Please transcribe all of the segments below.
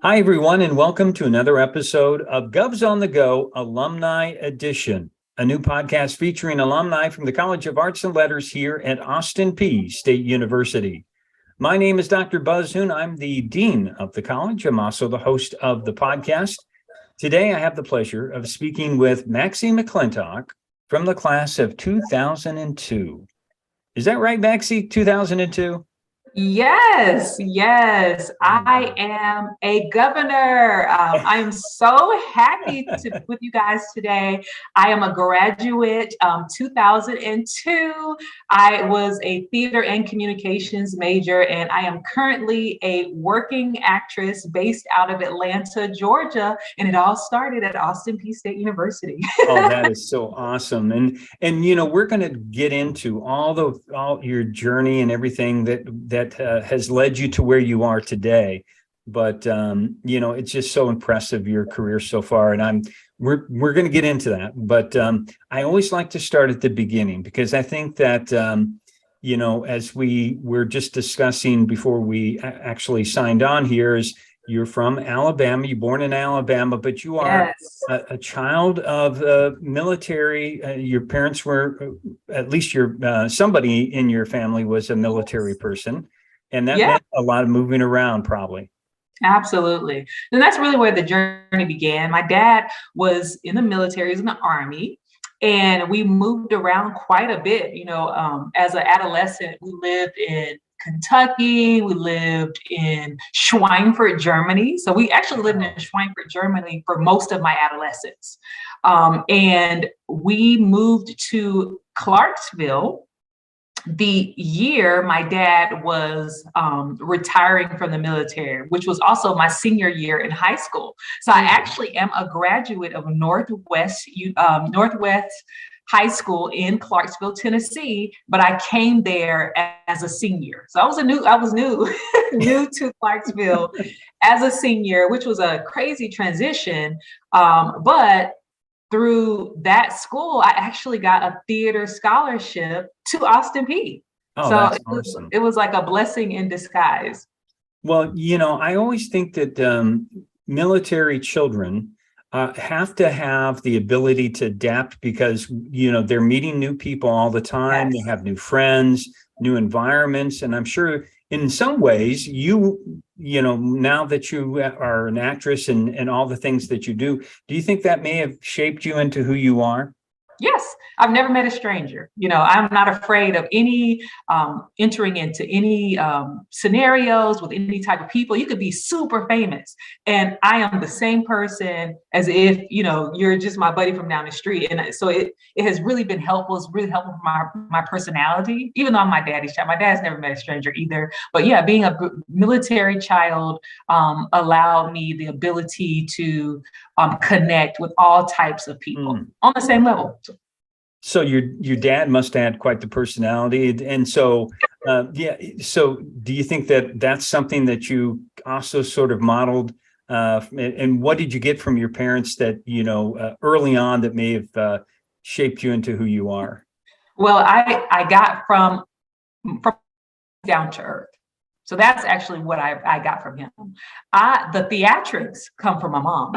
Hi, everyone, and welcome to another episode of Govs on the Go Alumni Edition, a new podcast featuring alumni from the College of Arts and Letters here at Austin Peay State University. My name is Dr. Buzz Hoon. I'm the Dean of the college. I'm also the host of the podcast. Today, I have the pleasure of speaking with Maxie McClintock from the class of 2002. Is that right, Maxie? 2002? Yes. I am a governor. I am so happy to be with you guys today. I am a graduate, 2002. I was a theater and communications major, and I am currently a working actress based out of Atlanta, Georgia. And it all started at Austin Peay State University. Oh, that is so awesome. And we're going to get into all your journey and everything that has led you to where you are today. But it's just so impressive, your career so far. And we're going to get into that. But I always like to start at the beginning, because I think that as we were just discussing before we actually signed on here, is you're from Alabama. You're born in Alabama, but you are a child of military. Your parents were, at least somebody in your family was a military person. And that meant a lot of moving around, probably. Absolutely. And that's really where the journey began. My dad was in the military, he was in the Army, and we moved around quite a bit. As an adolescent, we lived in Kentucky, we lived in Schweinfurt, Germany. So we actually lived in Schweinfurt, Germany for most of my adolescence. And we moved to Clarksville the year my dad was retiring from the military, which was also my senior year in high school. So I actually am a graduate of Northwest High School in Clarksville, Tennessee, but I came there as a senior. So I was new to Clarksville as a senior, which was a crazy transition. But through that school, I actually got a theater scholarship to Austin Peay. Oh, so that's awesome. It was like a blessing in disguise. Well, I always think that military children have to have the ability to adapt, because, they're meeting new people all the time. Yes. They have new friends, new environments. And I'm sure in some ways now that you are an actress and all the things that you do you think that may have shaped you into who you are? Yes, I've never met a stranger. I'm not afraid of any entering into any scenarios with any type of people. You could be super famous, and I am the same person as if you're just my buddy from down the street. And so it has really been helpful. It's really helpful for my personality. Even though I'm my daddy's child, my dad's never met a stranger either. But yeah, being a military child allowed me the ability to connect with all types of people on the same level. So your dad must have had quite the personality. And so, so do you think that that's something that you also sort of modeled? And what did you get from your parents that, early on that may have shaped you into who you are? Well, I got from down to earth. So that's actually what I got from him. The theatrics come from my mom.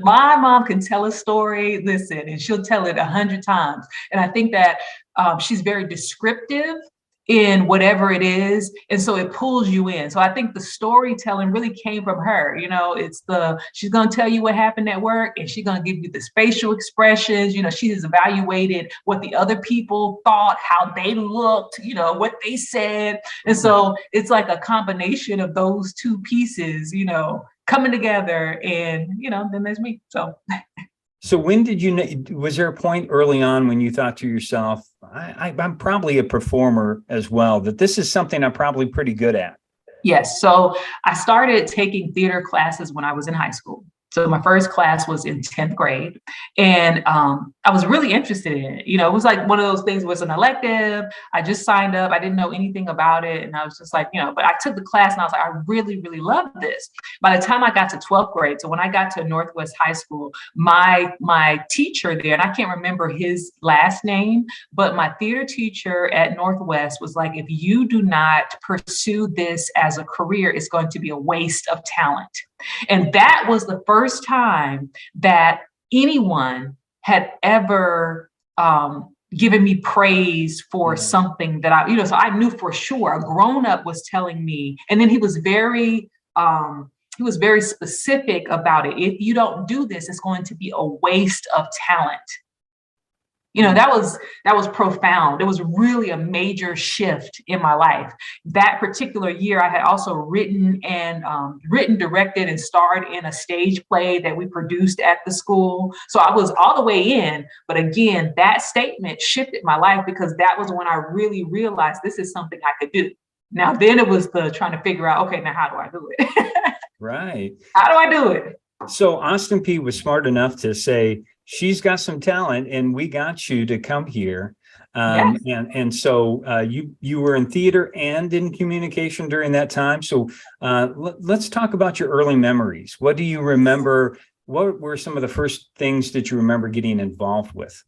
My mom can tell a story, listen, and she'll tell it 100 times. And I think that she's very descriptive in whatever it is. And so it pulls you in. So I think the storytelling really came from her. She's going to tell you what happened at work, and she's going to give you the facial expressions. She has evaluated what the other people thought, how they looked, what they said. And so it's like a combination of those two pieces, coming together, and, then there's me. So when was there a point early on when you thought to yourself, I'm probably a performer as well, that this is something I'm probably pretty good at? Yes. So I started taking theater classes when I was in high school. So my first class was in 10th grade, and I was really interested in it. It was like one of those things, was an elective. I just signed up. I didn't know anything about it. And I was just like, but I took the class and I was like, I really, really love this. By the time I got to 12th grade, so when I got to Northwest High School, my teacher there, and I can't remember his last name, but my theater teacher at Northwest was like, if you do not pursue this as a career, it's going to be a waste of talent. And that was the first time that anyone had ever given me praise for something that so I knew for sure a grown-up was telling me, and then he was very specific about it. If you don't do this, it's going to be a waste of talent. That was profound. It was really a major shift in my life. That particular year, I had also written, directed, and starred in a stage play that we produced at the school. So I was all the way in. But again, that statement shifted my life, because that was when I really realized this is something I could do. Now, then it was the trying to figure out, okay, now how do I do it? Right. How do I do it? So Austin P was smart enough to say, she's got some talent and we got you to come here. Yes. And so you were in theater and in communication during that time. So let's talk about your early memories. What do you remember? What were some of the first things that you remember getting involved with?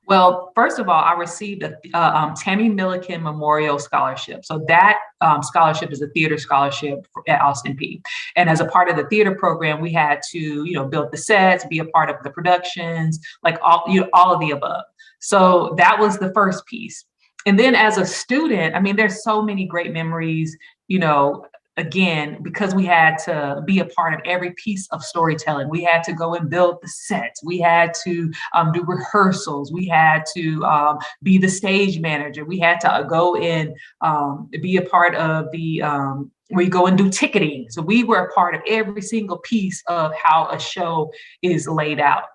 Well, first of all, I received a Tammy Milliken Memorial Scholarship. So that scholarship is a theater scholarship at Austin P. And as a part of the theater program, we had to, build the sets, be a part of the productions, like all of the above. So that was the first piece. And then as a student, I mean, there's so many great memories, again, because we had to be a part of every piece of storytelling. We had to go and build the sets. We had to do rehearsals. We had to be the stage manager. We had to go and be a part of we go and do ticketing. So we were a part of every single piece of how a show is laid out,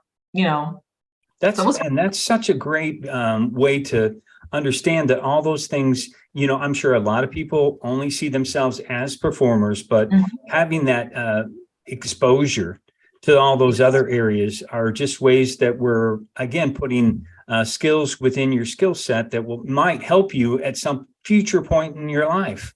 That's such a great way to understand that all those things, I'm sure a lot of people only see themselves as performers, but having that exposure to all those other areas are just ways that we're, again, putting skills within your skill set that might help you at some future point in your life.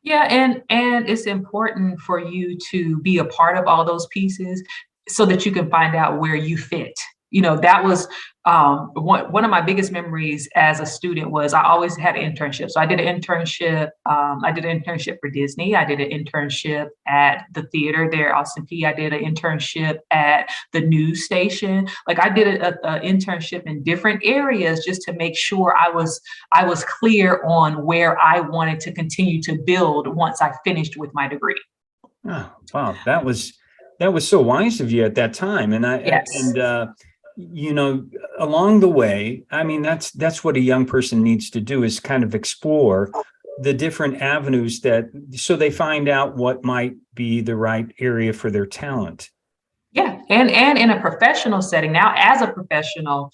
Yeah, and it's important for you to be a part of all those pieces so that you can find out where you fit. That was one of my biggest memories as a student was I always had an internship. So I did an internship. I did an internship for Disney. I did an internship at the theater there, Austin P. I did an internship at the news station. Like I did an internship in different areas just to make sure I was clear on where I wanted to continue to build once I finished with my degree. Oh, wow, that was so wise of you at that time, along the way, I mean, that's what a young person needs to do, is kind of explore the different avenues so they find out what might be the right area for their talent. Yeah, and in a professional setting now, as a professional,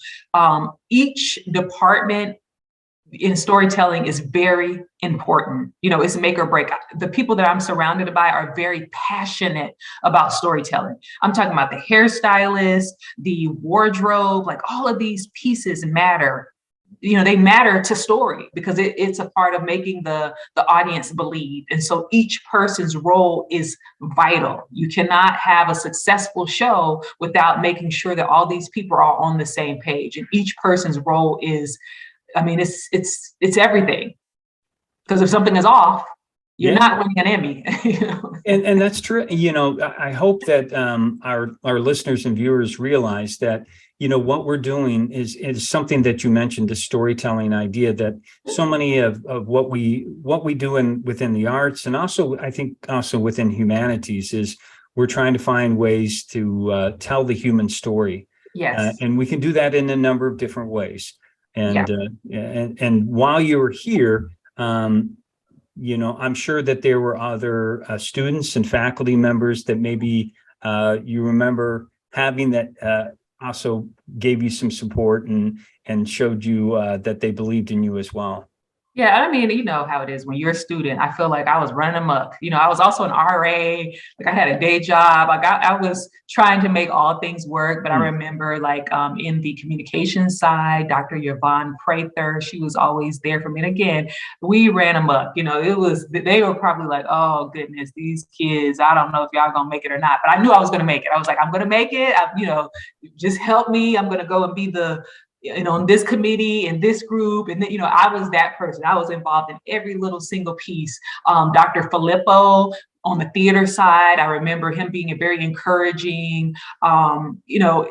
each department in storytelling is very important. It's make or break. The people that I'm surrounded by are very passionate about storytelling. I'm talking about the hairstylist, the wardrobe, like all of these pieces matter. They matter to story because it's a part of making the audience believe. And so each person's role is vital. You cannot have a successful show without making sure that all these people are on the same page. And each person's role is, it's everything. Because if something is off, you're not winning an Emmy. And that's true. I hope that our listeners and viewers realize that what we're doing is something that you mentioned, the storytelling idea, that so many of what we do within the arts, and also I think also within humanities, is we're trying to find ways to tell the human story. Yes, and we can do that in a number of different ways. And while you were here, I'm sure that there were other students and faculty members that maybe you remember having that also gave you some support and showed you that they believed in you as well. Yeah, I mean, you know how it is when you're a student. I feel like I was running amok. I was also an RA. Like I had a day job. I was trying to make all things work. But I remember, like in the communications side, Dr. Yvonne Prather, she was always there for me. And again, we ran amok. They were probably like, oh goodness, these kids. I don't know if y'all gonna make it or not. But I knew I was gonna make it. I was like, I'm gonna make it. Just help me. I'm gonna go and be the in this committee and this group. And then, I was that person. I was involved in every little single piece. Dr. Filippo, on the theater side, I remember him being very encouraging. You know,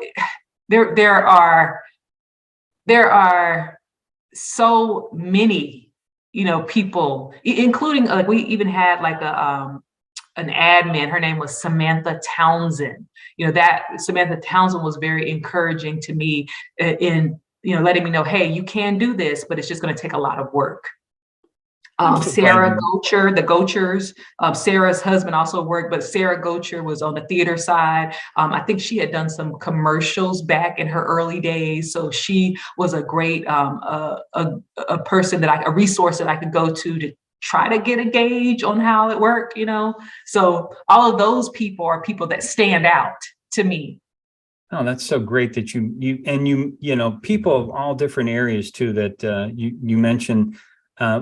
there are so many, you know, people, including like we even had like an admin. Her name was Samantha Townsend. You know, that Samantha Townsend was very encouraging to me in, you know, letting me know, hey, you can do this, but it's just going to take a lot of work. I'm so glad Sarah you- Gocher, the Gochers, Sarah's husband also worked, but Sarah Gocher was on the theater side. I think she had done some commercials back in her early days. So she was a great, a person that a resource that I could go to try to get a gauge on how it worked, you know? So all of those people are people that stand out to me. Oh, that's so great that you know, people of all different areas too, that you mentioned,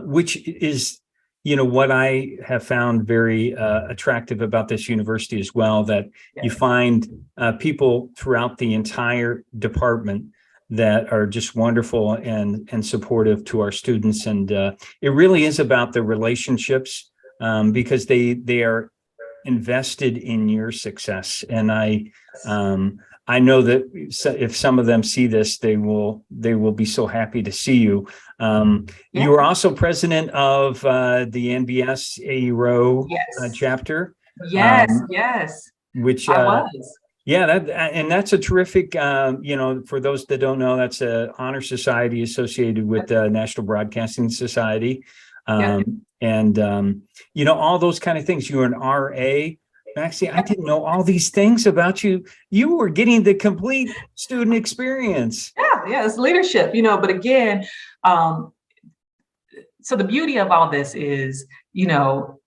which is, you know, what I have found very attractive about this university as well, that you find people throughout the entire department that are just wonderful and supportive to our students. And it really is about the relationships, because they are invested in your success. And I know that if some of them see this, they will be so happy to see you. You are also president of the NBS AERO chapter. Yes, Which I was. yeah, and that's a terrific. You know, for those that don't know, that's a honor society associated with the National Broadcasting Society, and you know, all those kind of things. You're an RA. Maxie, I didn't know all these things about you. You were getting the complete student experience. Yeah, it's leadership, you know, but again, so the beauty of all this is, you know,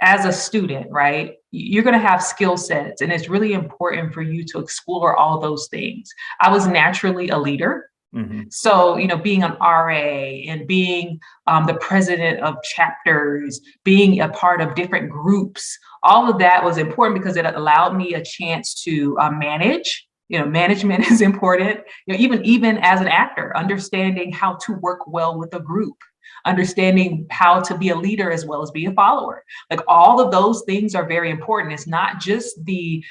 as a student, right, you're going to have skill sets, and it's really important for you to explore all those things. I was naturally a leader. Mm-hmm. So, you know, being an RA and being the president of chapters, being a part of different groups, all of that was important because it allowed me a chance to manage. You know, management is important. You know, even as an actor, understanding how to work well with a group, understanding how to be a leader as well as be a follower. Like all of those things are very important. It's not just the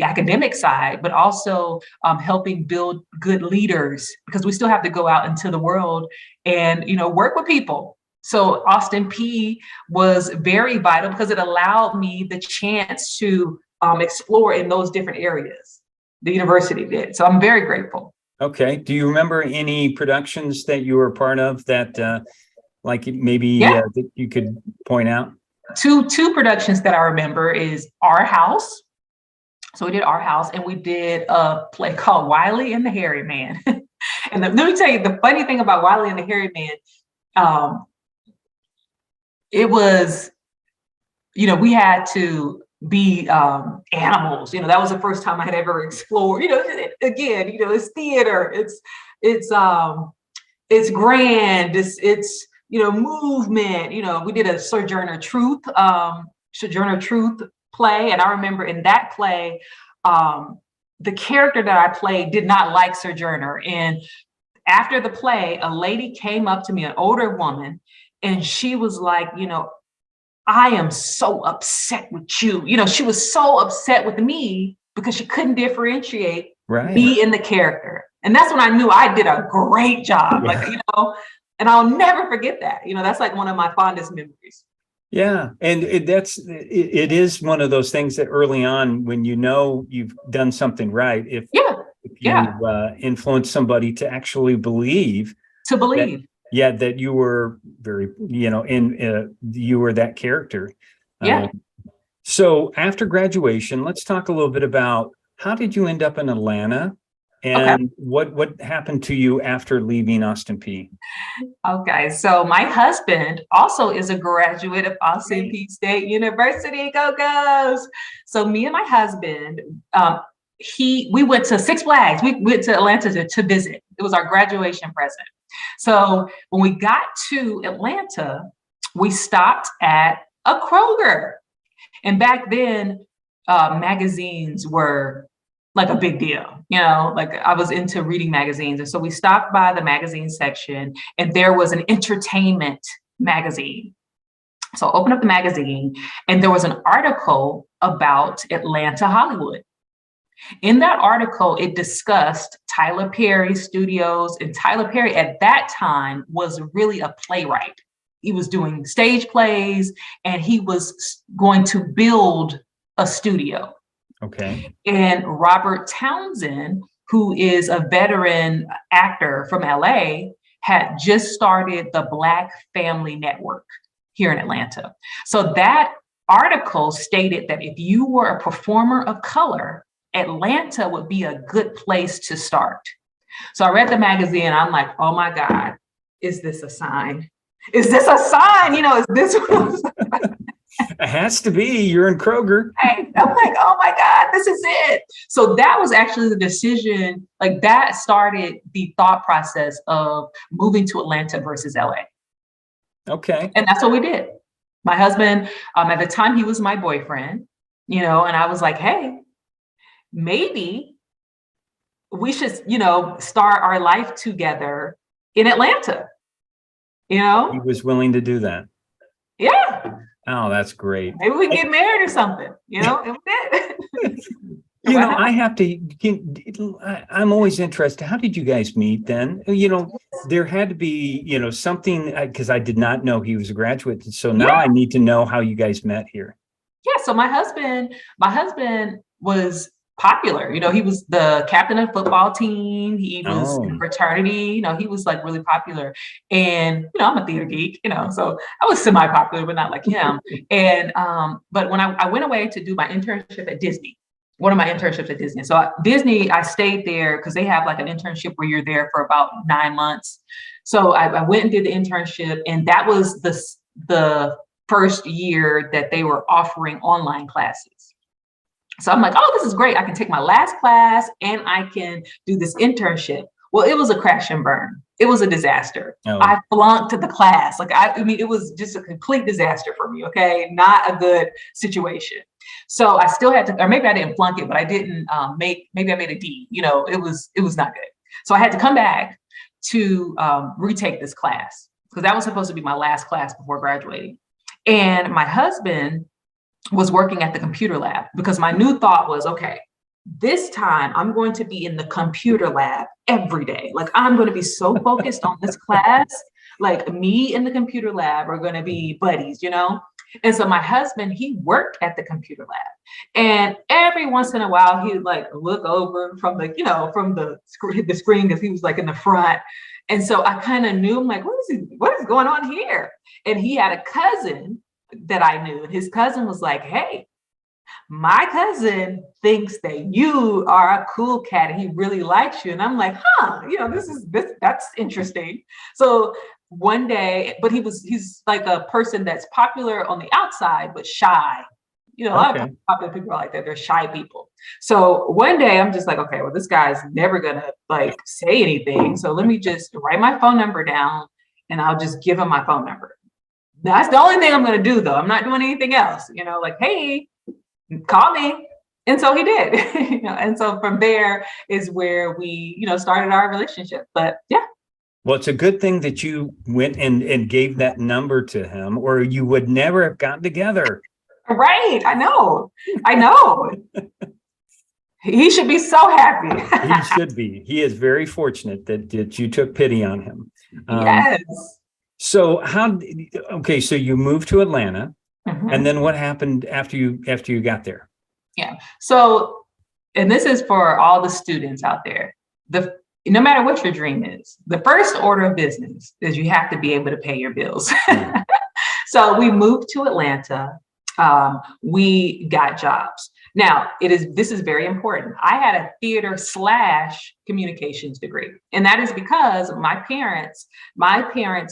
academic side, but also helping build good leaders, because we still have to go out into the world and, you know, work with people. So Austin P was very vital because it allowed me the chance to explore in those different areas. The university did. So I'm very grateful. Okay. Do you remember any productions that you were part of that like maybe that you could point out? Two productions that I remember is Our House. So we did Our House, and we did a play called Wiley and the Hairy Man. And let me tell you, the funny thing about Wiley and the Hairy Man, it was, you know, we had to be animals. You know, that was the first time I had ever explored. You know, again, you know, it's theater. It's grand. It's you know, movement. You know, we did a Sojourner Truth play, and I remember in that play, the character that I played did not like Sojourner. And after the play, a lady came up to me, an older woman, and she was like, you know, I am so upset with you. You know, she was so upset with me because she couldn't differentiate me and the character. And that's when I knew I did a great job. Like, you know, and I'll never forget that. You know, that's like one of my fondest memories. Yeah. And it is one of those things that early on, when you know you've done something right, if you influence somebody to actually believe. That you were very, you know, you were that character. So after graduation, let's talk a little bit about how did you end up in Atlanta, and what happened to you after leaving Austin P? Okay, so my husband also is a graduate of Austin P State University. Go Govs! So me and my husband, we went to Six Flags. We went to Atlanta to visit. It was our graduation present. So when we got to Atlanta, we stopped at a Kroger. And back then, magazines were like a big deal, you know, like I was into reading magazines. And so we stopped by the magazine section, and there was an entertainment magazine. So I opened up the magazine, and there was an article about Atlanta, Hollywood. In that article, it discussed Tyler Perry Studios, and Tyler Perry at that time was really a playwright. He was doing stage plays, and he was going to build a studio. Okay. And Robert Townsend, who is a veteran actor from LA, had just started the Black Family Network here in Atlanta. So that article stated that if you were a performer of color, Atlanta would be a good place to start. So I read the magazine, I'm like, oh my God, is this a sign? Is this a sign? Is this? It has to be. You're in Kroger. I'm like, oh my God, this is it. So that was actually the decision, like that started the thought process of moving to Atlanta versus LA. Okay. And that's what we did. My husband, at the time, he was my boyfriend, and I was like, hey, maybe we should, start our life together in Atlanta. He was willing to do that. Yeah. Oh, that's great. Maybe we get married or something, and we did. I have to, I'm always interested. How did you guys meet then? There had to be, something, because I did not know he was a graduate. So now I need to know how you guys met here. Yeah. So my husband was popular. He was the captain of the football team. He was in a fraternity. He was like really popular. And, I'm a theater geek, so I was semi-popular, but not like him. And, but when I went away to do my internship at Disney, one of my internships at Disney. So Disney, I stayed there because they have like an internship where you're there for about 9 months. So I went and did the internship, and that was the first year that they were offering online classes. So I'm like, oh, this is great. I can take my last class and I can do this internship. Well, it was a crash and burn. It was a disaster. Oh. I flunked the class. Like, I mean, it was just a complete disaster for me. Okay. Not a good situation. So I still had to, or maybe I didn't flunk it, but I didn't maybe I made a D, it was not good. So I had to come back to retake this class because that was supposed to be my last class before graduating. And my husband was working at the computer lab because my new thought was, okay, this time I'm going to be in the computer lab every day. Like I'm going to be so focused on this class, like me and the computer lab are going to be buddies, And so my husband, he worked at the computer lab, and every once in a while he would like look over from the, from the screen because he was like in the front. And so I kind of knew, I'm like, what is going on here? And he had a cousin that I knew, and his cousin was like, hey, my cousin thinks that you are a cool cat and he really likes you. And I'm like, that's interesting. So one day, but he's like a person that's popular on the outside, but shy. A lot of popular people are like that. They're shy people. So one day I'm just like, okay, well, this guy's never gonna like say anything. So let me just write my phone number down and I'll just give him my phone number. That's the only thing I'm going to do, though. I'm not doing anything else, like, hey, call me. And so he did, and so from there is where we, started our relationship. But yeah. Well, it's a good thing that you went and gave that number to him, or you would never have gotten together. Right. I know. He should be so happy. He should be. He is very fortunate that you took pity on him. Yes. So so you moved to Atlanta, and then what happened after you got there? Yeah. So, and this is for all the students out there. No matter what your dream is, the first order of business is you have to be able to pay your bills. So we moved to Atlanta. We got jobs. Now, this is very important. I had a theater/communications degree. And that is because my parents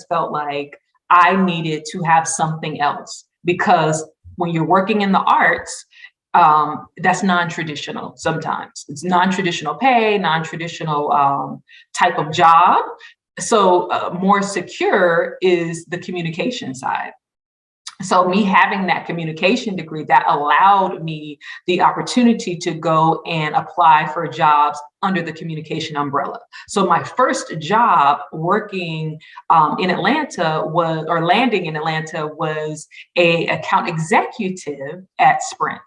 felt like I needed to have something else, because when you're working in the arts, that's non-traditional sometimes. It's non-traditional pay, non-traditional type of job. So more secure is the communication side. So me having that communication degree, that allowed me the opportunity to go and apply for jobs under the communication umbrella. So my first job working in Atlanta was, or landing in Atlanta, was a account executive at Sprint.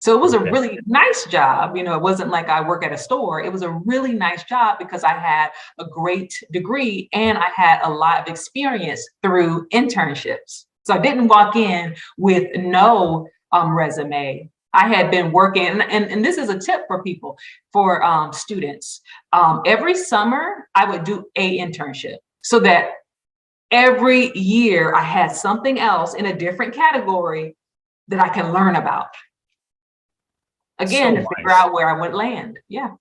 So it was a really nice job. You know, it wasn't like I work at a store. It was a really nice job because I had a great degree and I had a lot of experience through internships. So I didn't walk in with no resume. I had been working, and this is a tip for people, for students. Every summer, I would do a internship so that every year I had something else in a different category that I can learn about. Again, to figure out where I would land. Yeah.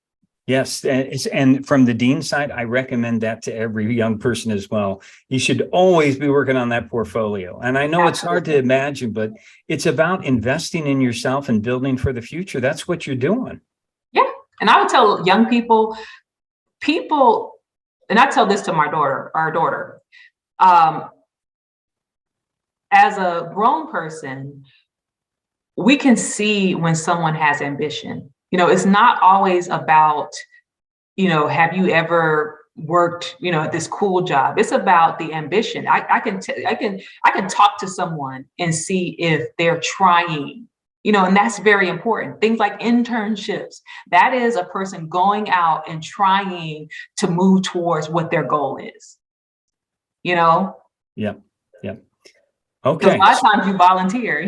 Yes, and from the dean side, I recommend that to every young person as well. You should always be working on that portfolio. And I know it's hard to imagine, but it's about investing in yourself and building for the future. That's what you're doing. Yeah. And I would tell young people, and I tell this to our daughter, as a grown person, we can see when someone has ambition. You know, it's not always about, you know, have you ever worked, you know, at this cool job? It's about the ambition. I can talk to someone and see if they're trying, you know, and that's very important. Things like internships, that is a person going out and trying to move towards what their goal is, you know? Yep. Yep. Okay. A lot of times you volunteer.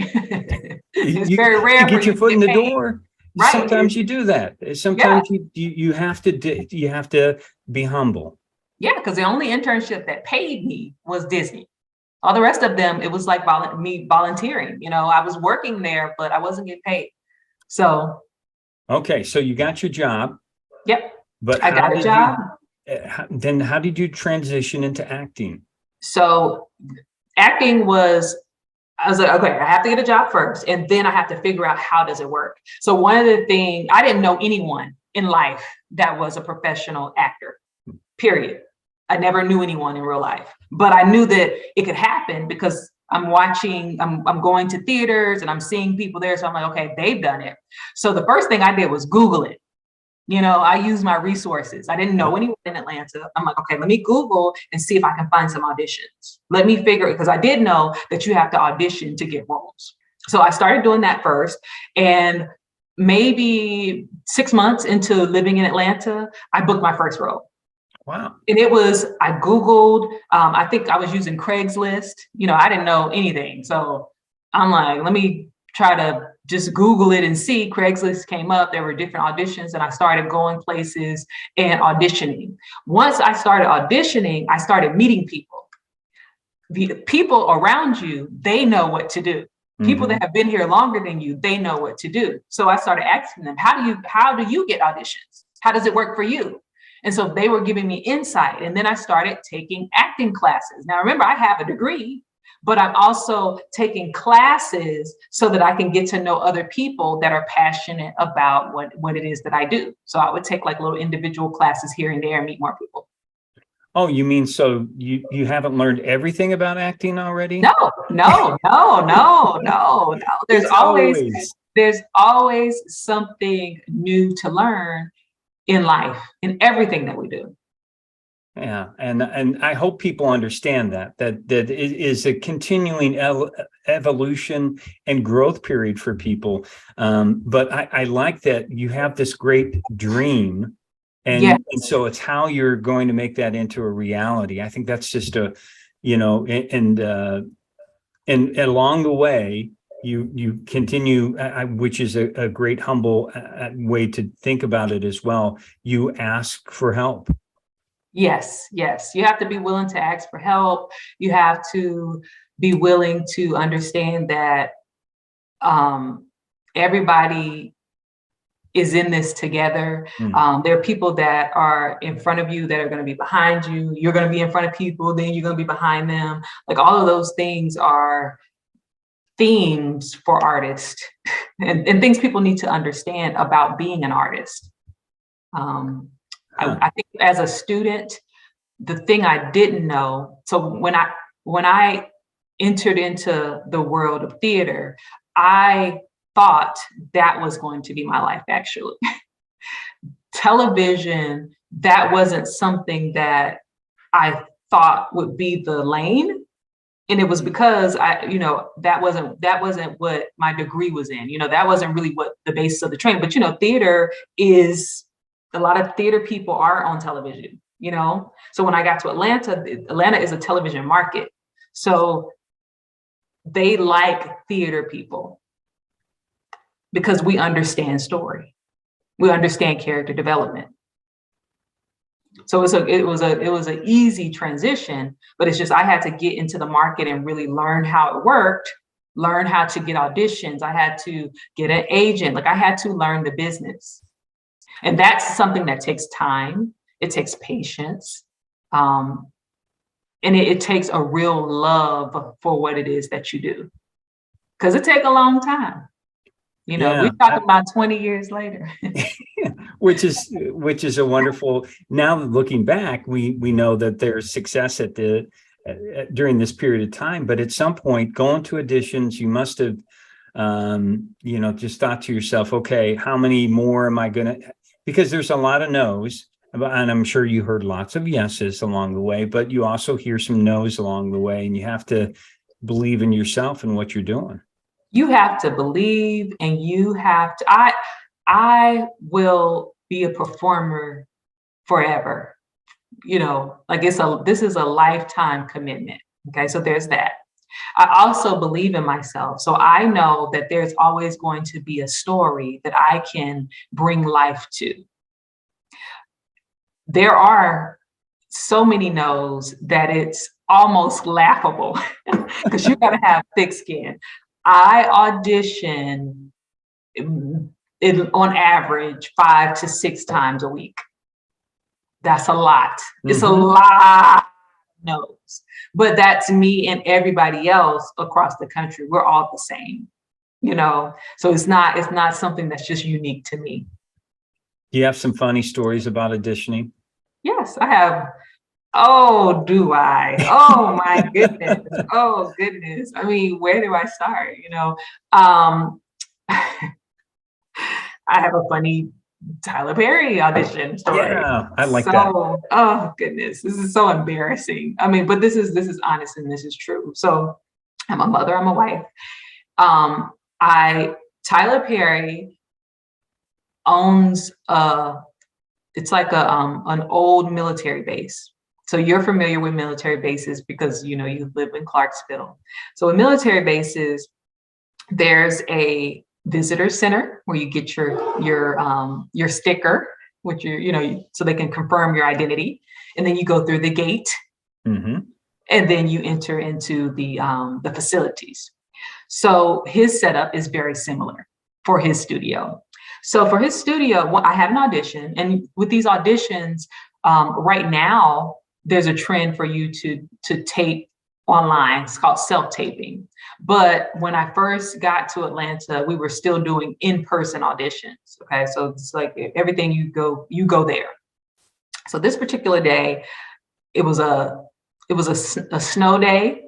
It's very rare to get your foot in the door. Right. Sometimes you do that. Sometimes you have to be humble. Yeah, because the only internship that paid me was Disney. All the rest of them, it was like me volunteering. You know, I was working there, but I wasn't getting paid. So. Okay, so you got your job. Yep. But I got a job. Then how did you transition into acting? So acting was, I was like, okay, I have to get a job first, and then I have to figure out how does it work. So one of the things, I didn't know anyone in life that was a professional actor, period. I never knew anyone in real life, but I knew that it could happen because I'm going to theaters and I'm seeing people there. So I'm like, okay, they've done it. So the first thing I did was Google it. You know, I use my resources. I didn't know anyone in Atlanta. I'm like, okay, let me Google and see if I can find some auditions. Let me figure it, because I did know that you have to audition to get roles. So I started doing that first. And maybe 6 months into living in Atlanta, I booked my first role. Wow. And it was, I Googled, I think I was using Craigslist. You know, I didn't know anything. So I'm like, let me try to just Google it and see. Craigslist came up, there were different auditions, and I started going places and auditioning. Once I started auditioning, I started meeting people. The people around you, they know what to do. People that have been here longer than you, they know what to do. So I started asking them, how do you get auditions? How does it work for you? And so they were giving me insight. And then I started taking acting classes. Now, remember, I have a degree, but I'm also taking classes so that I can get to know other people that are passionate about what it is that I do. So I would take like little individual classes here and there and meet more people. Oh, you mean, so you haven't learned everything about acting already? No. There's always something new to learn in life, in everything that we do. Yeah, and I hope people understand that it is a continuing evolution and growth period for people. But I like that you have this great dream, and so it's how you're going to make that into a reality. I think that's just and along the way, you continue, which is a great humble way to think about it as well. You ask for help. Yes. You have to be willing to ask for help. You have to be willing to understand that everybody is in this together. There are people that are in front of you that are going to be behind you. You're going to be in front of people, then you're going to be behind them. Like all of those things are themes for artists and things people need to understand about being an artist. I think as a student, the thing I didn't know, so when I entered into the world of theater, I thought that was going to be my life, actually. Television, that wasn't something that I thought would be the lane. And it was because that wasn't what my degree was in. That wasn't really what the basis of the training. But theater is, a lot of theater people are on television. So when I got to Atlanta is a television market. So they like theater people because we understand story, we understand character development. So it was an easy transition, but it's just I had to get into the market and really learn how it worked, learn how to get auditions. I had to get an agent. Like I had to learn the business. And that's something that takes time. It takes patience. And it takes a real love for what it is that you do. Because it takes a long time. We're talking about 20 years later. which is a wonderful, now looking back, we know that there's success during this period of time, but at some point going to auditions, you must have, just thought to yourself, okay, how many more am I going to, because there's a lot of no's, and I'm sure you heard lots of yeses along the way, but you also hear some no's along the way, and you have to believe in yourself and what you're doing. You have to believe, and you have to, I will be a performer forever. This is a lifetime commitment. Okay, so there's that. I also believe in myself. So I know that there's always going to be a story that I can bring life to. There are so many no's that it's almost laughable because you got to have thick skin. I audition on average 5 to 6 times a week. That's a lot. It's a lot of no's, but that's me and everybody else across the country. We're all the same, so it's not something that's just unique to me. Do you have some funny stories about auditioning? Yes, I have. Oh, do I? Oh my goodness. Oh goodness. I mean, where do I start? I have a funny Tyler Perry audition story. Yeah, I like that. Oh goodness, this is so embarrassing. I mean, but this is honest and this is true. So I'm a mother, I'm a wife. Tyler Perry owns it's like an old military base. So you're familiar with military bases because you live in Clarksville. So in military bases, there's a visitor center where you get your sticker, which so they can confirm your identity, and then you go through the gate, and then you enter into the facilities. So his setup is very similar for his studio. So for his studio, I had an audition, and with these auditions, right now there's a trend for you to tape online. It's called self-taping. But when I first got to Atlanta, we were still doing in-person auditions. Okay, so it's like everything you go there. So this particular day, it was a snow day.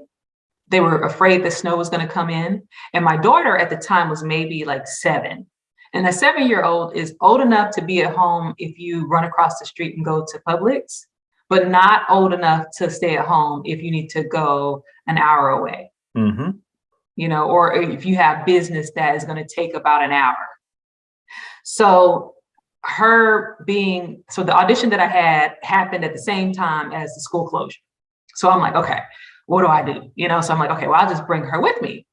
They were afraid the snow was going to come in, and my daughter at the time was maybe like 7. And a 7-year-old is old enough to be at home if you run across the street and go to Publix, but not old enough to stay at home if you need to go an hour away. Or if you have business that is going to take about an hour. So the audition that I had happened at the same time as the school closure. So I'm like, okay, what do I do? So I'm like, okay, well, I'll just bring her with me.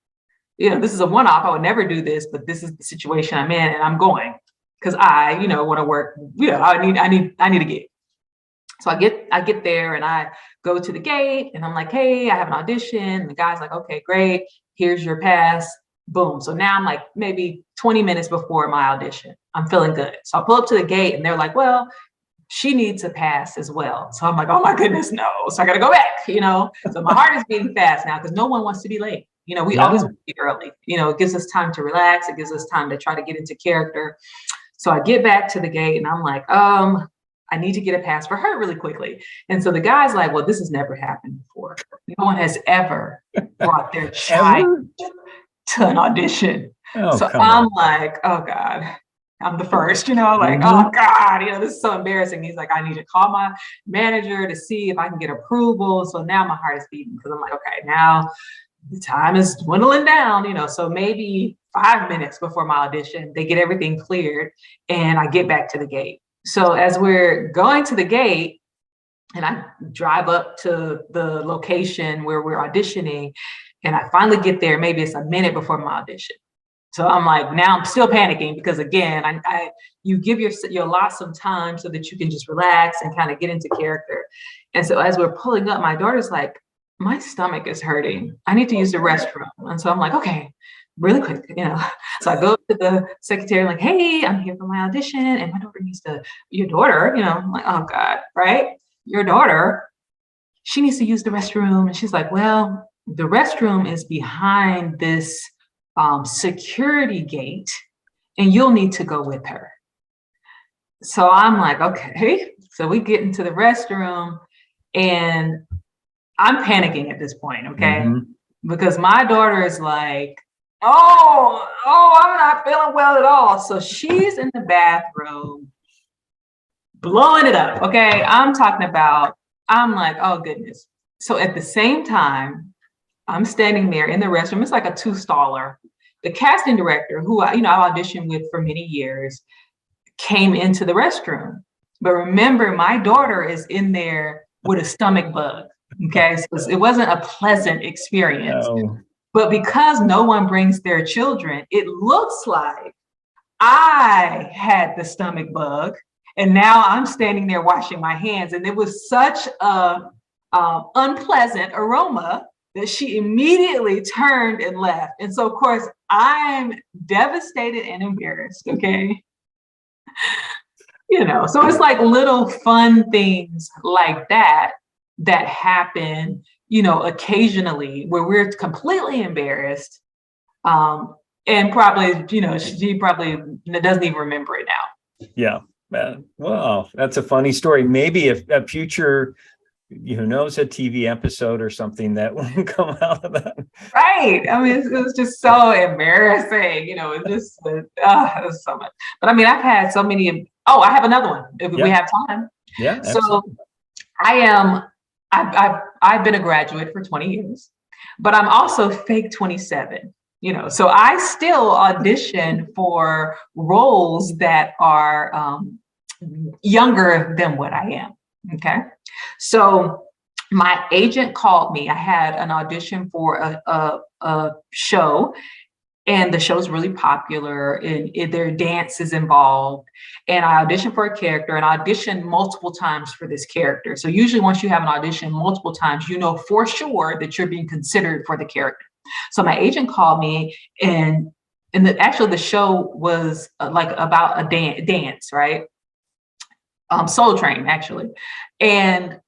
This is a one-off. I would never do this, but this is the situation I'm in, and I'm going because I, want to work. I need to get. So I get there and I go to the gate and I'm like, hey, I have an audition. And the guy's like, okay, great. Here's your pass. Boom. So now I'm like maybe 20 minutes before my audition. I'm feeling good. So I pull up to the gate and they're like, well, she needs a pass as well. So I'm like, oh my goodness, no. So I got to go back, So my heart is beating fast now because no one wants to be late. We always want to be early. It gives us time to relax. It gives us time to try to get into character. So I get back to the gate and I'm like, I need to get a pass for her really quickly. And so the guy's like, well, this has never happened before. No one has ever brought their child to an audition. Oh, So come I'm on. like, oh God, I'm the first, like, Mhm. oh God, this is so embarrassing. He's like, I need to call my manager to see if I can get approval. So now my heart is beating because I'm like, okay, now the time is dwindling down, so maybe 5 minutes before my audition, they get everything cleared and I get back to the gate. So as we're going to the gate and I drive up to the location where we're auditioning and I finally get there, maybe it's a minute before my audition. So I'm like, now I'm still panicking because again, you give your lot some time so that you can just relax and kind of get into character. And so as we're pulling up, my daughter's like, my stomach is hurting. I need to use the restroom. And so I'm like, okay, really quick. So I go to the secretary, like, hey, I'm here for my audition. And my daughter your daughter, I'm like, oh God, right? Your daughter, she needs to use the restroom. And she's like, well, the restroom is behind this security gate and you'll need to go with her. So I'm like, okay. So we get into the restroom and I'm panicking at this point, okay? Mm-hmm. Because my daughter is like, oh, I'm not feeling well at all. So she's in the bathroom blowing it up, okay? I'm like, oh goodness. So at the same time, I'm standing there in the restroom. It's like a 2-staller. The casting director, who I've auditioned with for many years, came into the restroom. But remember, my daughter is in there with a stomach bug. Okay, so it wasn't a pleasant experience. Oh. But because no one brings their children, it looks like I had the stomach bug, and now I'm standing there washing my hands, and it was such a unpleasant aroma that she immediately turned and left. And so, of course, I'm devastated and embarrassed. Okay. So it's like little fun things like that happen, occasionally where we're completely embarrassed. And probably, she probably doesn't even remember it now. Yeah. Well, that's a funny story. Maybe a future, who knows, a TV episode or something that will come out of that. Right. I mean, it was just so embarrassing. It just it was so much. But I mean, I've had so many. Oh, I have another one if we have time. Yeah. So Absolutely. I've been a graduate for 20 years, but I'm also fake 27. So I still audition for roles that are younger than what I am. Okay. So my agent called me. I had an audition for a show, and the show's really popular, and there are dances involved. And I auditioned for a character, and I auditioned multiple times for this character. So usually once you have an audition multiple times, for sure that you're being considered for the character. So my agent called me, and the show was like about a dance, right? Soul Train, actually. And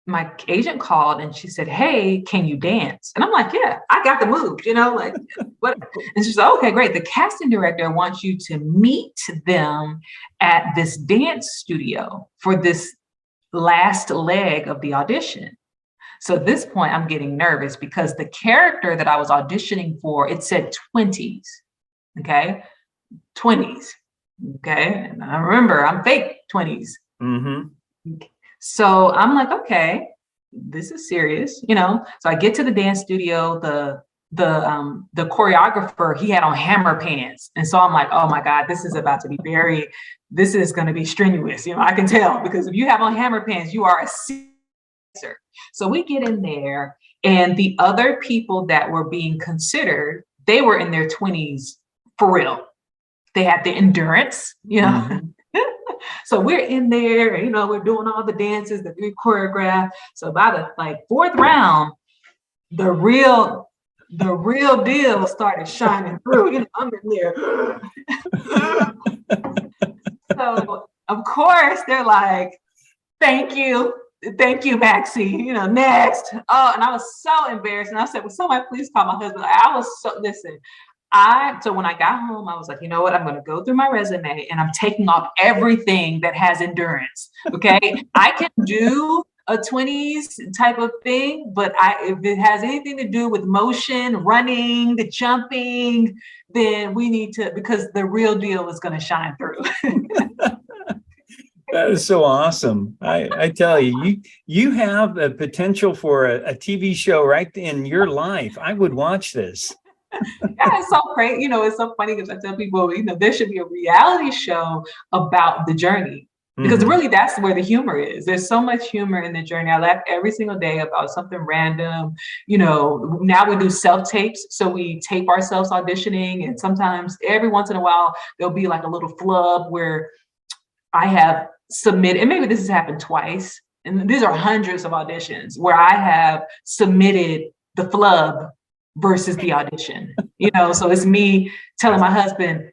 my agent called and she said, hey, can you dance? And I'm like, yeah, I got the moves, like what? And she said, okay, great. The casting director wants you to meet them at this dance studio for this last leg of the audition. So at this point, I'm getting nervous because the character that I was auditioning for, it said 20s. Okay. 20s. Okay. And I remember I'm fake 20s. Mm-hmm. So I'm like, okay, this is serious, So I get to the dance studio, the choreographer, he had on hammer pants. And so I'm like, oh my God, this is about to be this is going to be strenuous. I can tell, because if you have on hammer pants, you are a dancer. So we get in there, and the other people that were being considered, they were in their 20s for real. They had the endurance, Mm-hmm. So we're in there, we're doing all the dances that we choreographed. So by the fourth round, the real deal started shining through. I'm in there. So of course they're like, thank you, Maxie. Next. Oh, and I was so embarrassed. And I said, "Well, somebody please call my husband." Listen. So when I got home, I was like, you know what? I'm going to go through my resume and I'm taking off everything that has endurance. Okay. I can do a 20s type of thing, but if it has anything to do with motion, running, the jumping, then we need to, because the real deal is going to shine through. That is so awesome. I tell you, you have a potential for a TV show right in your life. I would watch this. Yeah, it's so crazy. It's so funny because I tell people, there should be a reality show about the journey. Because really, that's where the humor is. There's so much humor in the journey. I laugh every single day about something random. Now we do self-tapes. So we tape ourselves auditioning. And sometimes every once in a while, there'll be like a little flub where I have submitted, and maybe this has happened twice. And these are hundreds of auditions where I have submitted the flub versus the audition. So it's me telling my husband,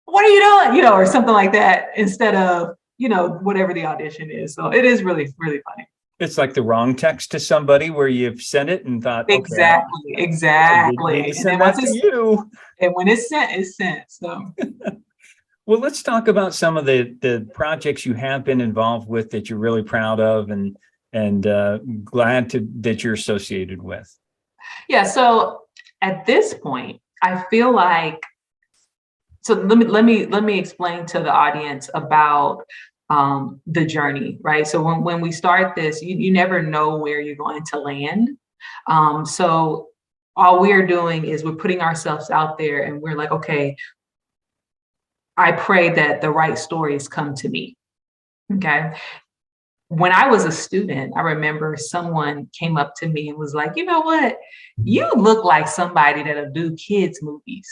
what are you doing? Or something like that instead of, whatever the audition is. So it is really, really funny. It's like the wrong text to somebody where you've sent it and thought, exactly. I need to send that to you. And when it's sent, it's sent. So. Well, let's talk about some of the projects you have been involved with that you're really proud of and glad that you're associated with. Yeah. So at this point, I feel like, so let me explain to the audience about the journey, right? So when we start this, you never know where you're going to land. So all we're doing is we're putting ourselves out there and we're like, okay, I pray that the right stories come to me. Okay. When I was a student, I remember someone came up to me and was like, you know what? You look like somebody that'll do kids movies.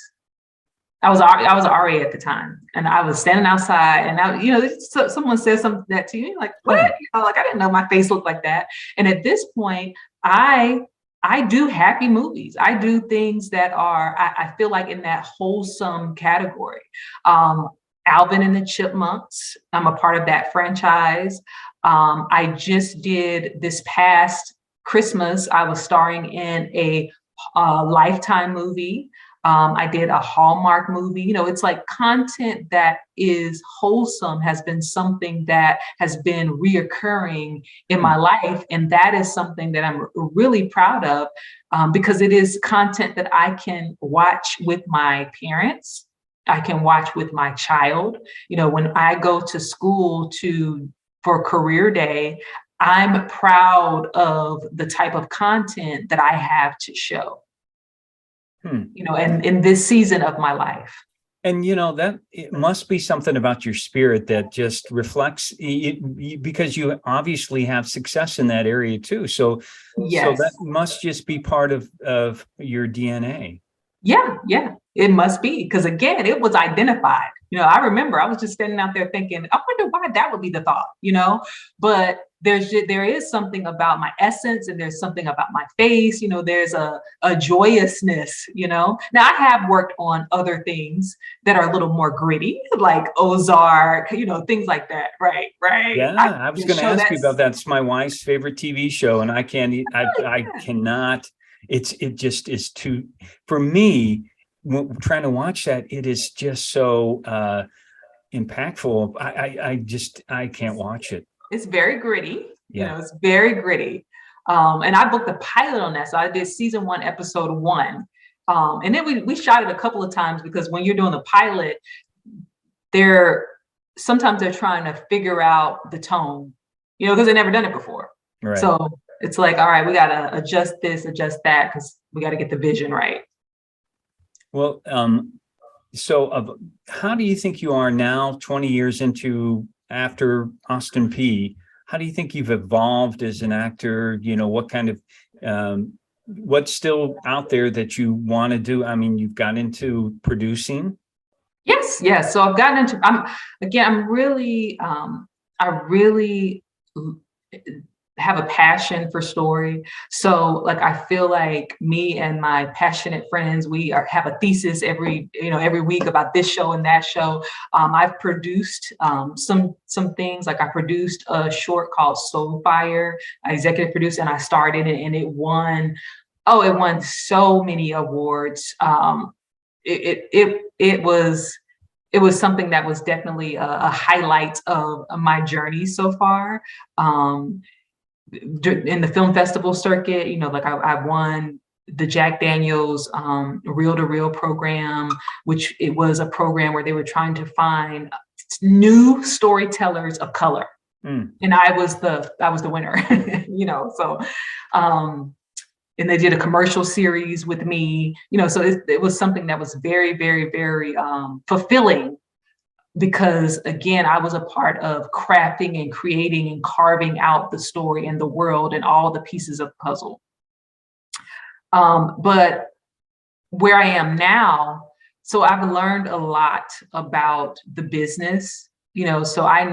I was an RA at the time, and I was standing outside, and someone said something that to you, like, what? Like I didn't know my face looked like that. And at this point, I do happy movies. I do things that are, I feel like in that wholesome category. Alvin and the Chipmunks, I'm a part of that franchise. I just did this past Christmas, I was starring in a Lifetime movie. I did a Hallmark movie. It's like content that is wholesome has been something that has been reoccurring in my life. And that is something that I'm really proud of because it is content that I can watch with my parents. I can watch with my child. When I go to school for career day, I'm proud of the type of content that I have to show. And in this season of my life. And that it must be something about your spirit that just reflects because you obviously have success in that area too. So, yes. So that must just be part of your DNA. Yeah, it must be, because again, it was identified. I remember I was just standing out there thinking, I wonder why that would be the thought, but there is something about my essence and there's something about my face, there's a joyousness, Now I have worked on other things that are a little more gritty, like Ozark, things like that. Right. Yeah, I was going to ask you about that. It's my wife's favorite TV show, and I cannot. It just is too, for me, trying to watch that, it is just so impactful. I can't watch it. It's very gritty. Yeah. It's very gritty. And I booked a pilot on that. So I did season 1, episode 1. And then we shot it a couple of times because when you're doing the pilot, sometimes they're trying to figure out the tone, because they've never done it before. Right. So it's like, all right, we got to adjust this, adjust that, because we got to get the vision right. Well, so how do you think you are now, 20 years after Austin Peay? How do you think you've evolved as an actor? What kind of, what's still out there that you want to do? I mean, you've got into producing. Yes. So I've gotten into, I really have a passion for story. So like, I feel like me and my passionate friends, we have a thesis every week about this show and that show. I've produced some things, like I produced a short called Soul Fire. I executive produced and I started it, and it won so many awards. it was something that was definitely a highlight of my journey so far. In the film festival circuit, like I won the Jack Daniels Reel to Reel program, which it was a program where they were trying to find new storytellers of color. And I was the winner, so and they did a commercial series with me, so it was something that was very, very, very fulfilling, because again, I was a part of crafting and creating and carving out the story and the world and all the pieces of the puzzle. But where I am now, so I've learned a lot about the business, so I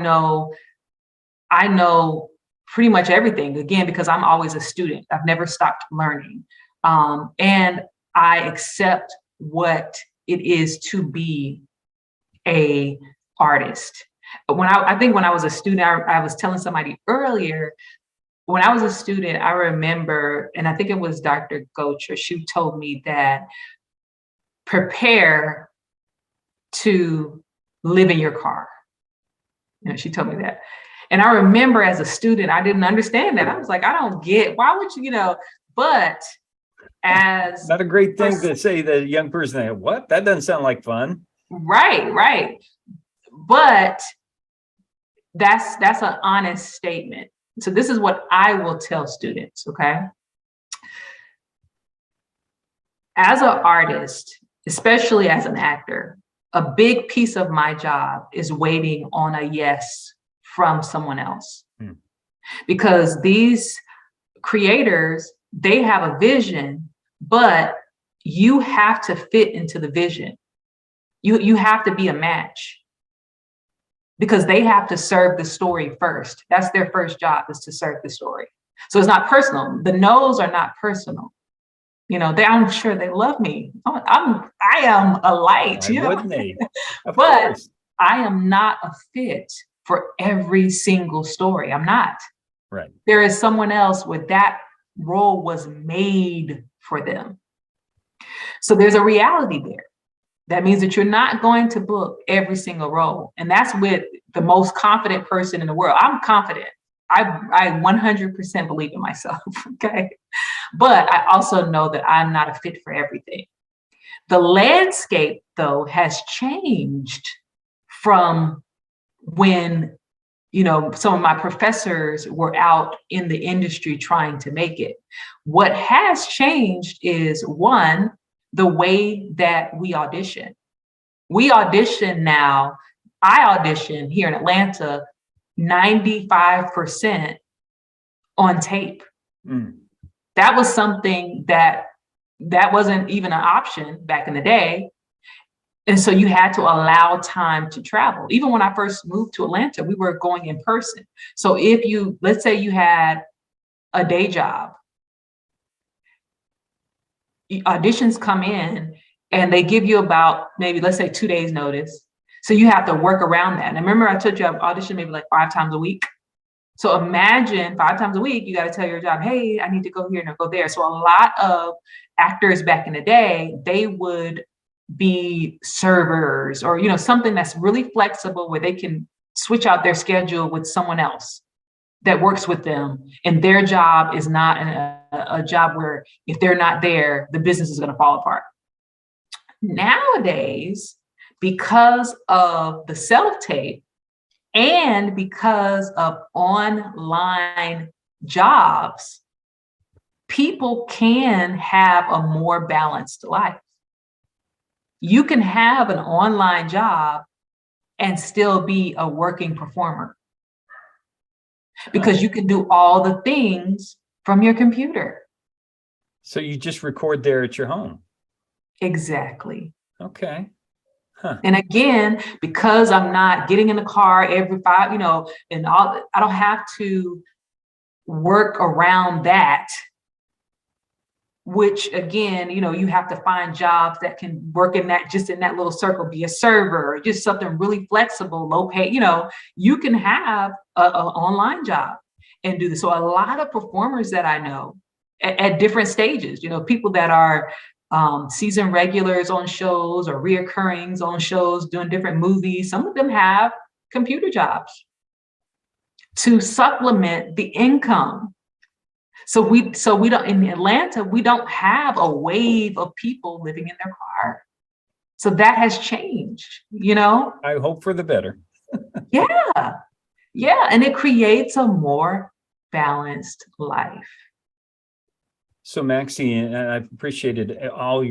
know pretty much everything, again, because I'm always a student. I've never stopped learning. And I accept what it is to be a artist. I think when I was a student, I was telling somebody earlier, when I was a student, I remember, and I think it was Dr. Gocher, she told me that prepare to live in your car. She told me that. And I remember as a student, I didn't understand that. I was like, I don't get, why would you, but as— Not a great thing to say to a young person, what? That doesn't sound like fun. Right. But that's an honest statement. So this is what I will tell students, okay? As an artist, especially as an actor, a big piece of my job is waiting on a yes from someone else. Because these creators, they have a vision, but you have to fit into the vision. You have to be a match, because they have to serve the story first. That's their first job, is to serve the story. So it's not personal. The no's are not personal. I'm sure they love me. I am a light, Wouldn't they? Of but course. I am not a fit for every single story. I'm not. Right. There is someone else where that role was made for them. So there's a reality there. That means that you're not going to book every single role. And that's with the most confident person in the world. I'm confident. I 100% believe in myself, okay? But I also know that I'm not a fit for everything. The landscape, though, has changed from when, some of my professors were out in the industry trying to make it. What has changed is, one, the way that we audition. We audition now. I audition here in Atlanta 95% on tape. That was something that wasn't even an option back in the day. And so you had to allow time to travel. Even when I first moved to Atlanta, we were going in person. So let's say you had a day job, auditions come in and they give you about maybe, let's say, 2 days notice. So you have to work around that. And remember, I told you I've auditioned maybe like 5 times a week. So imagine 5 times a week, you got to tell your job, hey, I need to go here and go there. So a lot of actors back in the day, they would be servers or, something that's really flexible where they can switch out their schedule with someone else that works with them. And their job is not a job where if they're not there, the business is going to fall apart. Nowadays, because of the self-tape and because of online jobs, people can have a more balanced life. You can have an online job and still be a working performer because you can do all the things from your computer. So you just record there at your home. Exactly. Okay. Huh. And again, because I'm not getting in the car every 5, and all, I don't have to work around that, which again, you have to find jobs that can work in that little circle, be a server, or just something really flexible, low pay, you can have an online job and do this. So a lot of performers that I know at different stages, people that are season regulars on shows or reoccurrings on shows doing different movies. Some of them have computer jobs to supplement the income. So we don't, in Atlanta, we don't have a wave of people living in their car. So that has changed, you know? I hope for the better. Yeah. Yeah. And it creates a more balanced life. So Maxie, and I've appreciated all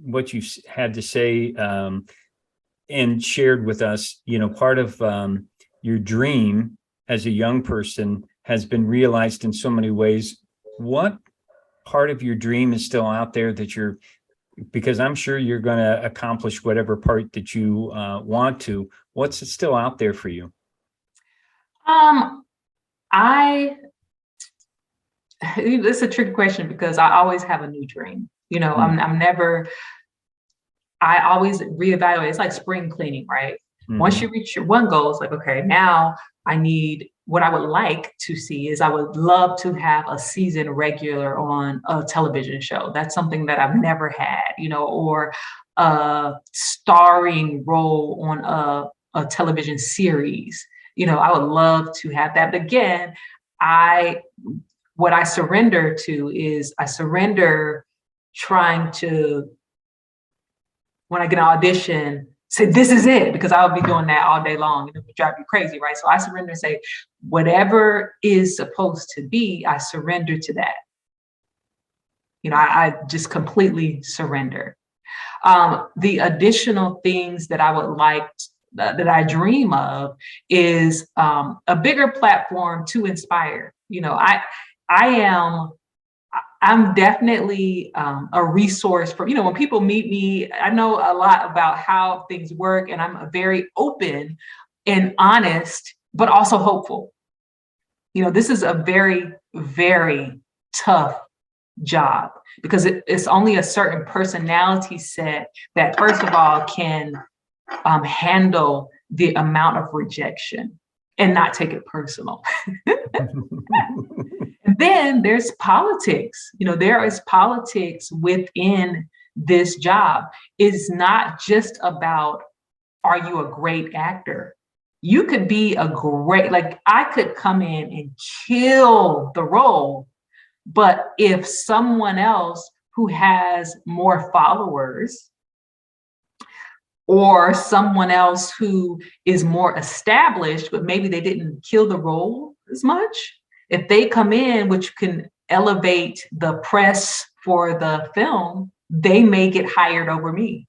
what you had to say and shared with us. You know, part of your dream as a young person has been realized in so many ways. What part of your dream is still out there that because I'm sure you're going to accomplish whatever part that you want to. What's still out there for you? It's a tricky question because I always have a new dream. You know, I always reevaluate. It's like spring cleaning, right? Mm-hmm. Once you reach your one goal, it's like, okay, now what I would like to see is I would love to have a season regular on a television show. That's something that I've never had, you know, or a starring role on a television series. You know, I would love to have that. But again, what I surrender to is I surrender trying to, when I get an audition, say, this is it, because I'll be doing that all day long and it would drive you crazy, right? So I surrender and say, whatever is supposed to be, I surrender to that. You know, I just completely surrender. The additional things that I would like, that I dream of is a bigger platform to inspire. You know, I'm definitely a resource for, you know, when people meet me, I know a lot about how things work, and I'm very open and honest, but also hopeful. You know, this is a very, very tough job because it's only a certain personality set that, first of all, can handle the amount of rejection and not take it personal. And then there's politics. You know, there is politics within this job. It's not just about, are you a great actor? You could be like I could come in and kill the role, but if someone else who has more followers or someone else who is more established, but maybe they didn't kill the role as much, if they come in, which can elevate the press for the film, they may get hired over me.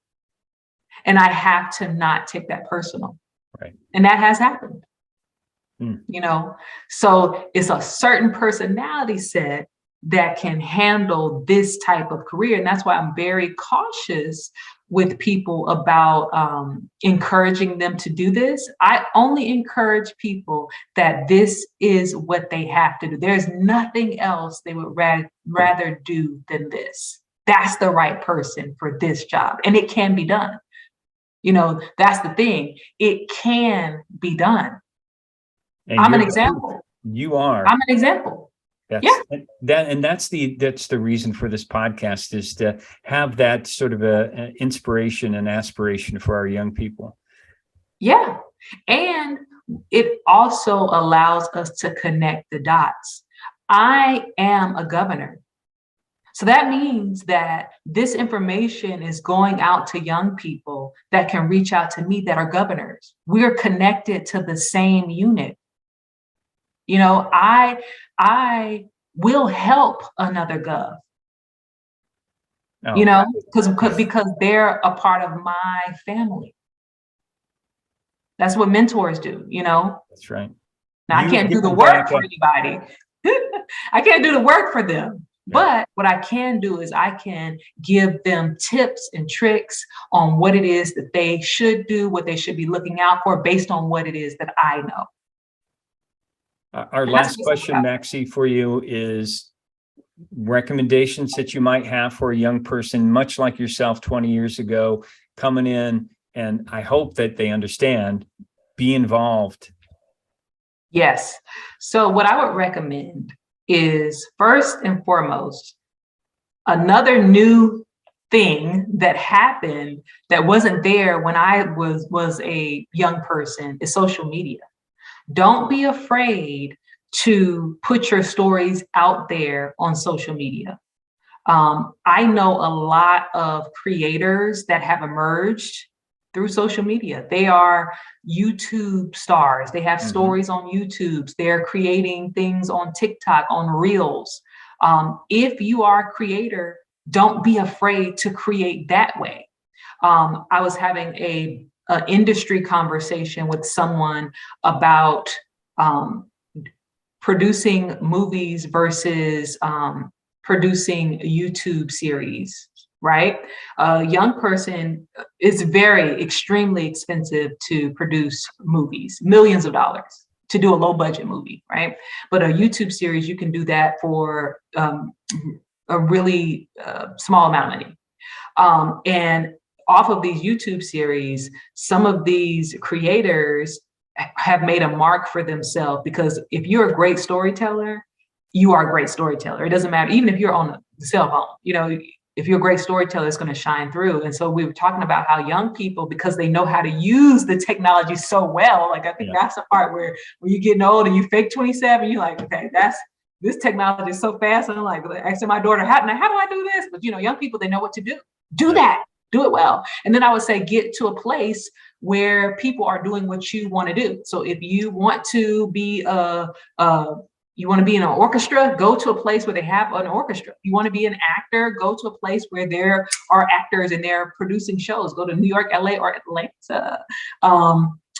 And I have to not take that personal. Right. And that has happened. You know, so it's a certain personality set that can handle this type of career. And that's why I'm very cautious with people about encouraging them to do this. I only encourage people that this is what they have to do. There's nothing else they would rather do than this. That's the right person for this job. And it can be done. You know, that's the thing. It can be done. And I'm an example. You are. I'm an example. That's the reason for this podcast, is to have that sort of an inspiration and aspiration for our young people. Yeah. And it also allows us to connect the dots. I am a governor. So that means that this information is going out to young people that can reach out to me that are governors. We're connected to the same unit. You know, I will help another Gov. You know, because they're a part of my family. That's what mentors do, you know? That's right. Now, I can't do the work for anybody. I can't do the work for them. But what I can do is I can give them tips and tricks on what it is that they should do, what they should be looking out for based on what it is that I know. Our last question, Maxie, for you is recommendations that you might have for a young person, much like yourself 20 years ago, coming in, and I hope that they understand, be involved. Yes. So what I would recommend is, first and foremost, another new thing that happened that wasn't there when I was a young person is social media. Don't be afraid to put your stories out there on social media. I know a lot of creators that have emerged through social media. They are YouTube stars. They have stories on YouTube. They're creating things on TikTok, on Reels. If you are a creator, don't be afraid to create that way. I was having a industry conversation with someone about producing movies versus producing YouTube series, right? A young person is extremely expensive to produce movies, millions of dollars to do a low budget movie, right? But a YouTube series, you can do that for a really small amount of money. And off of these YouTube series, some of these creators have made a mark for themselves, because if you're a great storyteller, you are a great storyteller. It doesn't matter, even if you're on the cell phone, if you're a great storyteller, it's going to shine through. And so we were talking about how young people, because they know how to use the technology so well, like I think that's the part where when you're getting old and you fake 27, you're like, okay, this technology is so fast. And I'm like asking my daughter, how do I do this? But young people, they know what to do. Do that. Do it well. And then I would say get to a place where people are doing what you want to do. So if you want to be you want to be in an orchestra, go to a place where they have an orchestra. You want to be an actor, go to a place where there are actors and they're producing shows. Go to New York, LA, or Atlanta.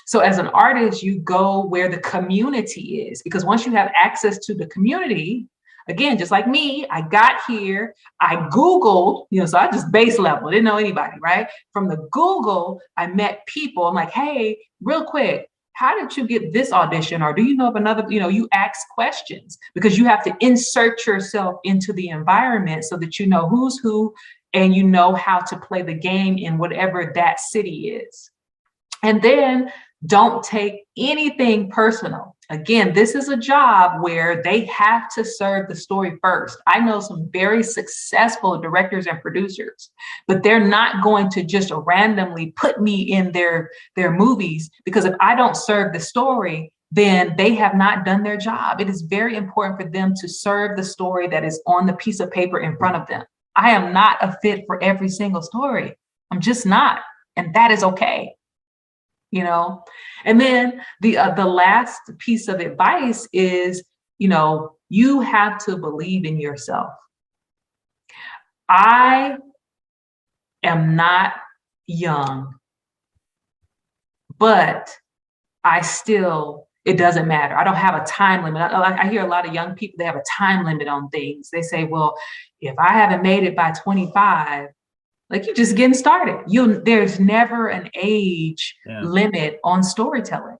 So as an artist, you go where the community is, because once you have access to the community, again, just like me, I got here, I Googled, so I just base level, didn't know anybody, right? From the Google, I met people. I'm like, hey, real quick, how did you get this audition? Or do you know of another, you ask questions, because you have to insert yourself into the environment so that you know who's who and you know how to play the game in whatever that city is. And then don't take anything personal. Again, this is a job where they have to serve the story first. I know some very successful directors and producers, but they're not going to just randomly put me in their movies, because if I don't serve the story, then they have not done their job. It is very important for them to serve the story that is on the piece of paper in front of them. I am not a fit for every single story. I'm just not. And that is okay. And then the last piece of advice is, you have to believe in yourself. I am not young, but it doesn't matter. I don't have a time limit. I hear a lot of young people, they have a time limit on things. They say, well, if I haven't made it by 25, like you're just getting started. There's never an age limit on storytelling.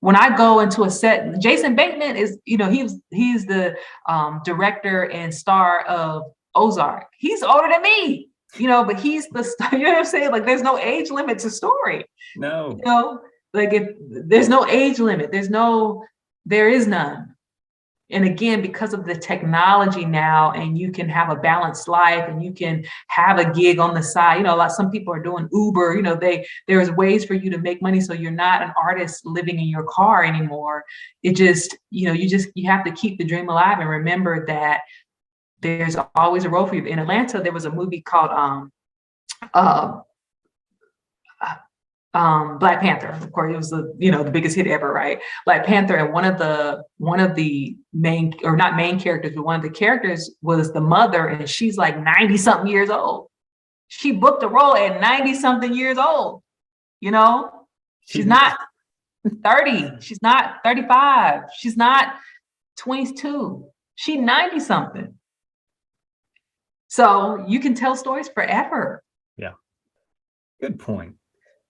When I go into a set, Jason Bateman is, he's the director and star of Ozark. He's older than me, but he's the star. You know what I'm saying? Like there's no age limit to story. No. Like if there's no age limit, there is none. And again, because of the technology now, and you can have a balanced life and you can have a gig on the side, some people are doing Uber, there's ways for you to make money. So you're not an artist living in your car anymore. It just, you have to keep the dream alive and remember that there's always a role for you. In Atlanta, there was a movie called Black Panther. Of course, it was the biggest hit ever, right? Black Panther, and one of the main, or not main characters, but one of the characters was the mother, and she's like 90 something years old. She booked a role at 90 something years old. She's not 30. She's not 35. She's not 22. She's 90 something. So you can tell stories forever. Yeah. Good point.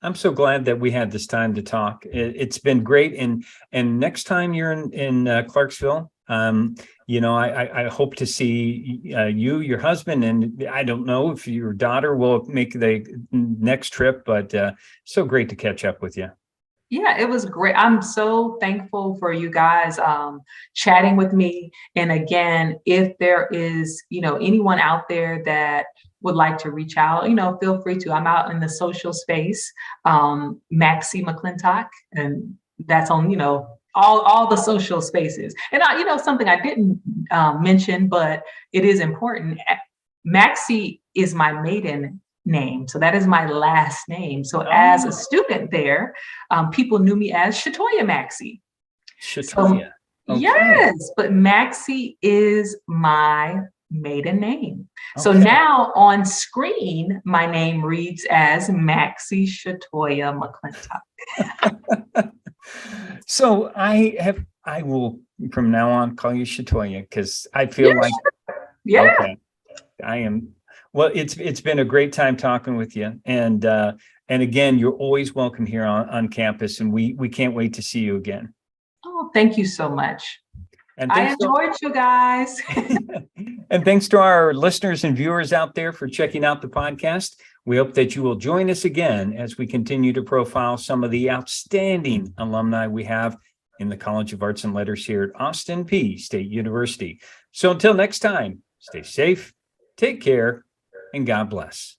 I'm so glad that we had this time to talk. It's been great. And next time you're in Clarksville, I hope to see you, your husband, and I don't know if your daughter will make the next trip, but so great to catch up with you. Yeah, it was great. I'm so thankful for you guys chatting with me. And again, if there is, anyone out there that would like to reach out, feel free to. I'm out in the social space, Maxie McClintock, and that's on, all the social spaces. And something I didn't mention, but it is important. Maxie is my maiden name. So that is my last name. So as a student there, people knew me as Shatoya Maxie. Shatoya. Okay. Yes, but Maxie is my maiden name. Okay. So now on screen, my name reads as Maxie Shatoya McClintock. So I will from now on call you Shatoya because I feel like okay, I am. Well, it's been a great time talking with you, and again, you're always welcome here on campus, and we can't wait to see you again. Oh, thank you so much. And I enjoyed you guys. And thanks to our listeners and viewers out there for checking out the podcast. We hope that you will join us again as we continue to profile some of the outstanding alumni we have in the College of Arts and Letters here at Austin Peay State University. So until next time, stay safe, take care, and God bless.